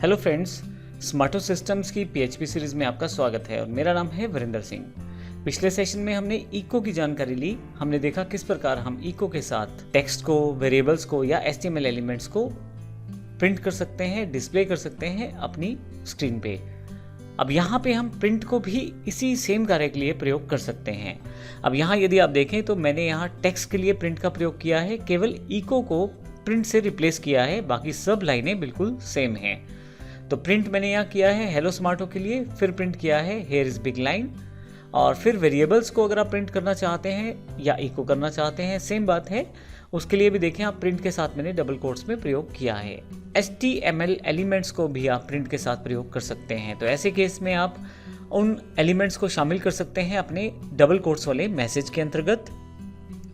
Hello friends, स्मार्टो systems की PHP series में आपका स्वागत है और मेरा नाम है वरिंदर सिंह। पिछले सेशन में हमने इको की जानकारी ली। हमने देखा किस प्रकार हम इको के साथ टेक्स्ट को, वेरिएबल्स को या एचटीएमएल एलिमेंट्स को प्रिंट कर सकते हैं, डिस्प्ले कर सकते हैं अपनी स्क्रीन पे। अब यहाँ पे हम प्रिंट को भी इसी सेम कार्य के लिए प्रयोग कर सकते हैं। अब यहाँ यदि आप देखें तो मैंने यहाँ टेक्स्ट के लिए प्रिंट का प्रयोग किया है, केवल इको को प्रिंट से रिप्लेस किया है, बाकी सब लाइनें बिल्कुल सेम हैं। तो प्रिंट मैंने यहाँ किया है हेलो स्मार्टो के लिए, फिर प्रिंट किया है हेयर इज बिग लाइन, और फिर वेरिएबल्स को अगर आप प्रिंट करना चाहते हैं या इको करना चाहते हैं, सेम बात है, उसके लिए भी देखें आप प्रिंट के साथ मैंने डबल कोट्स में प्रयोग किया है। HTML एलिमेंट्स को भी आप प्रिंट के साथ प्रयोग कर सकते हैं। तो ऐसे केस में आप उन एलिमेंट्स को शामिल कर सकते हैं अपने डबल कोट्स वाले मैसेज के अंतर्गत,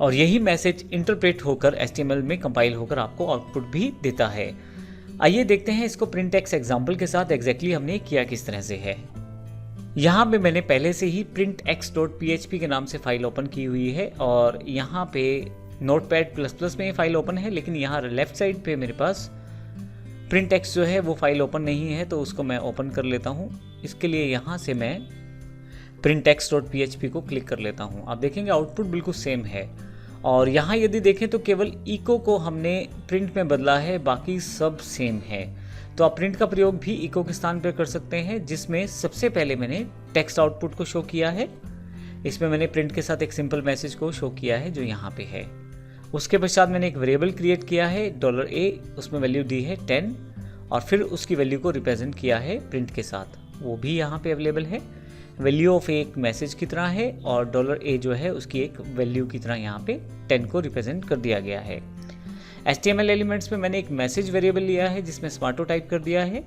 और यही मैसेज इंटरप्रेट होकर HTML में कंपाइल होकर आपको आउटपुट भी देता है। आइए देखते हैं इसको प्रिंट एक्स एग्जाम्पल के साथ एग्जैक्टली हमने किया किस तरह से है। यहाँ पे मैंने पहले से ही printx.php के नाम से फाइल ओपन की हुई है और यहाँ पे Notepad++ में ये फाइल ओपन है, लेकिन यहाँ लेफ्ट साइड पे मेरे पास printx जो है वो फाइल ओपन नहीं है, तो उसको मैं ओपन कर लेता हूँ। इसके लिए यहाँ से मैं printx.php को क्लिक कर लेता हूँ। आप देखेंगे आउटपुट बिल्कुल सेम है, और यहाँ यदि देखें तो केवल इको को हमने प्रिंट में बदला है, बाकी सब सेम है। तो आप प्रिंट का प्रयोग भी इको के स्थान पर कर सकते हैं, जिसमें सबसे पहले मैंने टेक्स्ट आउटपुट को शो किया है। इसमें मैंने प्रिंट के साथ एक सिंपल मैसेज को शो किया है जो यहाँ पे है। उसके पश्चात मैंने एक वेरिएबल क्रिएट किया है $a, उसमें वैल्यू दी है 10, और फिर उसकी वैल्यू को रिप्रेजेंट किया है प्रिंट के साथ, वो भी यहाँ पे अवेलेबल है। वैल्यू ऑफ एक मैसेज की तरह है और $a जो है उसकी एक वैल्यू की तरह यहाँ पे 10 को रिप्रेजेंट कर दिया गया है। HTML एलिमेंट्स में मैंने एक मैसेज वेरिएबल लिया है जिसमें स्मार्टो टाइप कर दिया है,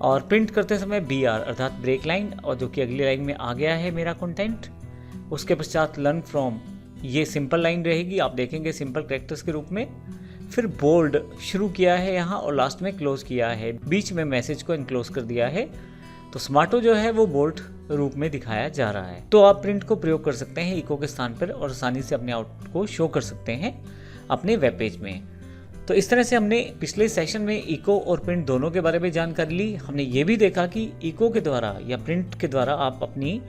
और प्रिंट करते समय BR अर्थात ब्रेक लाइन, और जो कि अगली लाइन में आ गया है मेरा कंटेंट। उसके पश्चात लर्न फ्रॉम, ये सिंपल लाइन रहेगी, आप देखेंगे सिंपल कैरेक्टर्स के रूप में। फिर बोल्ड शुरू किया है यहाँ और लास्ट में क्लोज किया है, बीच में मैसेज को इनक्लोज कर दिया है। तो स्मार्टो जो है वो बोल्ड रूप में दिखाया जा रहा है। तो आप प्रिंट को प्रयोग कर सकते हैं इको के स्थान पर और आसानी से अपने आउटपुट को शो कर सकते हैं अपने वेब पेज में। तो इस तरह से हमने पिछले सेशन में इको और प्रिंट दोनों के बारे में जानकारी ली। हमने ये भी देखा कि इको के द्वारा या प्रिंट के द्वारा आप अपनी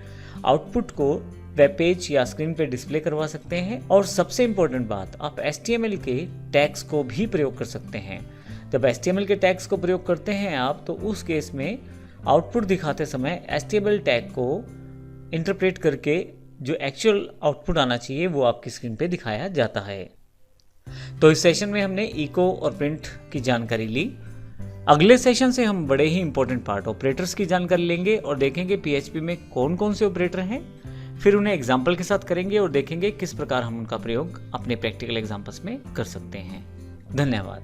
आउटपुट को वेब पेज या स्क्रीन पे डिस्प्ले करवा सकते हैं, और सबसे इम्पोर्टेंट बात, आप HTML के टैग्स को भी प्रयोग कर सकते हैं। जब HTML के टैग्स को प्रयोग करते हैं आप, तो उस केस में आउटपुट दिखाते समय HTML टैग को इंटरप्रेट करके जो एक्चुअल आउटपुट आना चाहिए वो आपकी स्क्रीन पे दिखाया जाता है। तो इस सेशन में हमने इको और प्रिंट की जानकारी ली। अगले सेशन से हम बड़े ही इंपॉर्टेंट पार्ट ऑपरेटर्स की जानकारी लेंगे और देखेंगे PHP में कौन कौन से ऑपरेटर हैं। फिर उन्हें एग्जाम्पल के साथ करेंगे और देखेंगे किस प्रकार हम उनका प्रयोग अपने प्रैक्टिकल एग्जाम्पल्स में कर सकते हैं। धन्यवाद।